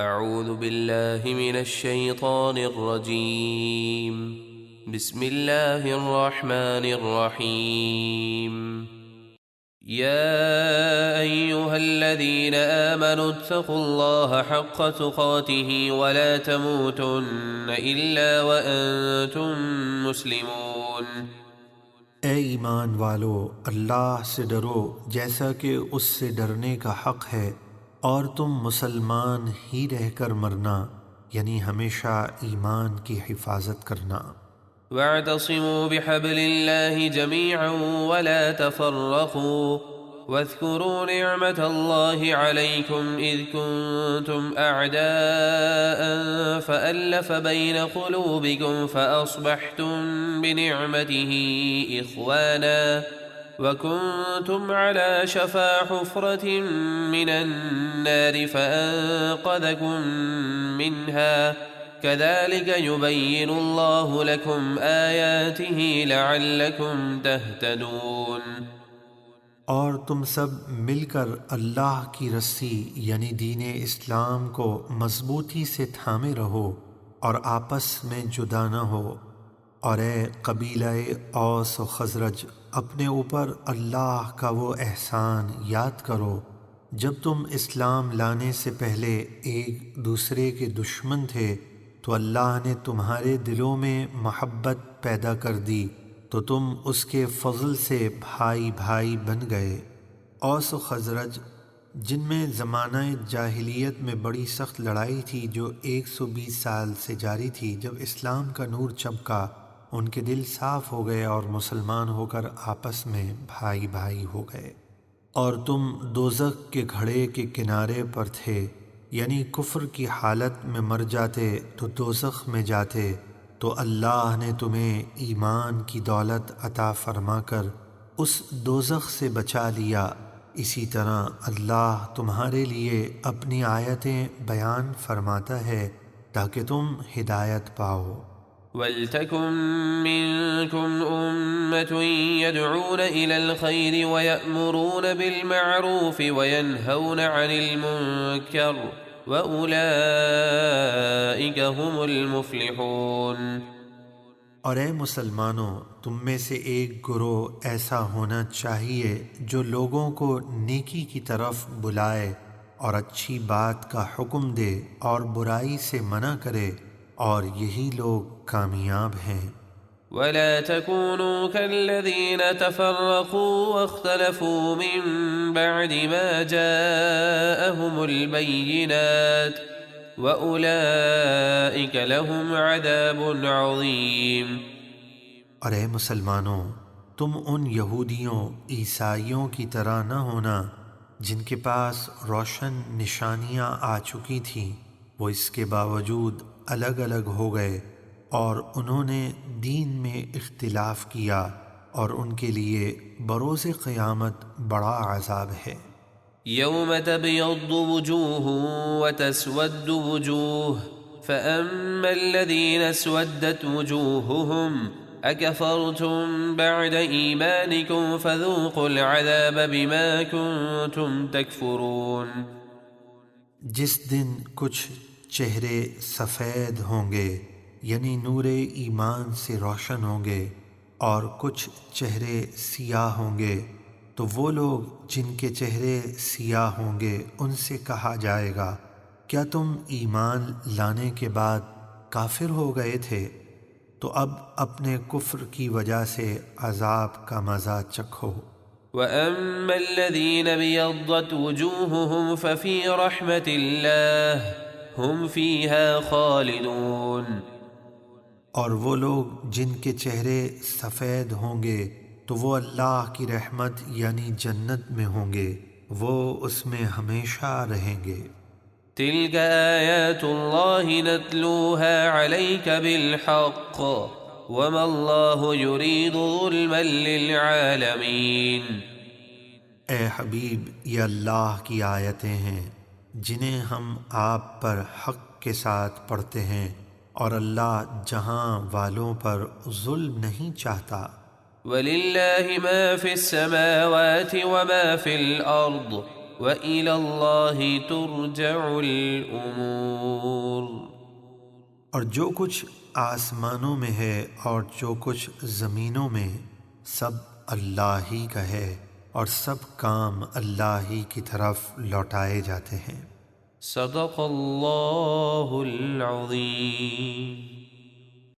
اعوذ باللہ من الشیطان الرجیم بسم اللہ الرحمن الرحیم یا ایہا الذین آمنوا اتقوا اللہ حق تقاته ولا تموتن الا وانتم مسلمون۔ اے ایمان والو، اللہ سے ڈرو جیسا کہ اس سے ڈرنے کا حق ہے، اور تم مسلمان ہی رہ کر مرنا، یعنی ہمیشہ ایمان کی حفاظت کرنا۔ واعتصموا بحبل الله جميعا ولا تفرقوا واذكروا نعمة الله عليكم إذ كنتم أعداء فألف بين قلوبكم فأصبحتم بنعمته إخوانا وكنتم على شفا حفرة من النار فأنقذكم منها كذلك يبين الله لكم آياته لعلكم تهتدون۔ اور تم سب مل کر اللہ کی رسی یعنی دین اسلام کو مضبوطی سے تھامے رہو اور آپس میں جدا نہ ہو۔ اور اے قبیلہ اوس و خزرج، اپنے اوپر اللہ کا وہ احسان یاد کرو جب تم اسلام لانے سے پہلے ایک دوسرے کے دشمن تھے، تو اللہ نے تمہارے دلوں میں محبت پیدا کر دی تو تم اس کے فضل سے بھائی بھائی بن گئے۔ اوس و خزرج، جن میں زمانہ جاہلیت میں بڑی سخت لڑائی تھی جو 120 سال سے جاری تھی، جب اسلام کا نور چمکا ان کے دل صاف ہو گئے اور مسلمان ہو کر آپس میں بھائی بھائی ہو گئے۔ اور تم دوزخ کے گھڑے کے کنارے پر تھے، یعنی کفر کی حالت میں مر جاتے تو دوزخ میں جاتے، تو اللہ نے تمہیں ایمان کی دولت عطا فرما کر اس دوزخ سے بچا لیا۔ اسی طرح اللہ تمہارے لیے اپنی آیتیں بیان فرماتا ہے تاکہ تم ہدایت پاؤ۔ وَلْتَكُن مِّنكُمْ أُمَّةٌ يَدْعُونَ إِلَى الْخَيْرِ وَيَأْمُرُونَ بِالْمَعْرُوفِ وَيَنْهَوْنَ عَنِ الْمُنكَرِ وَأُولَئِكَ هُمُ الْمُفْلِحُونَ۔ اور اے مسلمانوں، تم میں سے ایک گروہ ایسا ہونا چاہیے جو لوگوں کو نیکی کی طرف بلائے اور اچھی بات کا حکم دے اور برائی سے منع کرے، اور یہی لوگ کامیاب ہیں۔ وَلَا تَكُونُوا كَالَّذِينَ تَفَرَّقُوا وَاخْتَلَفُوا مِن بَعْدِ مَا جَاءَهُمُ الْبَيِّنَاتُ وَأُولَئِكَ لَهُمْ عَذَابٌ عَظِيمٌ۔ اور اے مسلمانوں، تم ان یہودیوں عیسائیوں کی طرح نہ ہونا جن کے پاس روشن نشانیاں آ چکی تھیں، وہ اس کے باوجود الگ الگ ہو گئے اور انہوں نے دین میں اختلاف کیا، اور ان کے لیے بروز قیامت بڑا عذاب ہے۔ يوم تبيض وجوه وتسود وجوه فأما الذين اسودت وجوههم أكفرتم بعد إيمانكم فذوقوا العذاب بما كنتم تكفرون۔ جس دن کچھ چہرے سفید ہوں گے یعنی نور ایمان سے روشن ہوں گے، اور کچھ چہرے سیاہ ہوں گے، تو وہ لوگ جن کے چہرے سیاہ ہوں گے ان سے کہا جائے گا کیا تم ایمان لانے کے بعد کافر ہو گئے تھے؟ تو اب اپنے کفر کی وجہ سے عذاب کا مزہ چکھو۔ وَأَمَّا الَّذِينَ بِيَضَّتْ وُجُوهُهُمْ فَفِي رَحْمَةِ اللَّهِ هُمْ فِيهَا خَالِدُونَ۔ اور وہ لوگ جن کے چہرے سفید ہوں گے تو وہ اللہ کی رحمت یعنی جنت میں ہوں گے، وہ اس میں ہمیشہ رہیں گے۔ تِلْكَ آيَاتُ اللَّهِ نَتْلُوهَا عَلَيْكَ بِالْحَقِّ وَمَا اللَّهُ يُرِيدُ ظُلْمًا لِلْعَالَمِينَ۔ اے حبیب، یہ اللہ کی آیتیں ہیں جنہیں ہم آپ پر حق کے ساتھ پڑھتے ہیں، اور اللہ جہاں والوں پر ظلم نہیں چاہتا۔ وَلِلَّهِ مَا فِي السَّمَاوَاتِ وَمَا فِي الْأَرْضِ وَإِلَى اللَّهِ تُرْجَعُ الْأُمُورُ۔ اور جو کچھ آسمانوں میں ہے اور جو کچھ زمینوں میں، سب اللہ ہی کا ہے، اور سب کام اللہ ہی کی طرف لوٹائے جاتے ہیں۔ صدق اللہ العظیم۔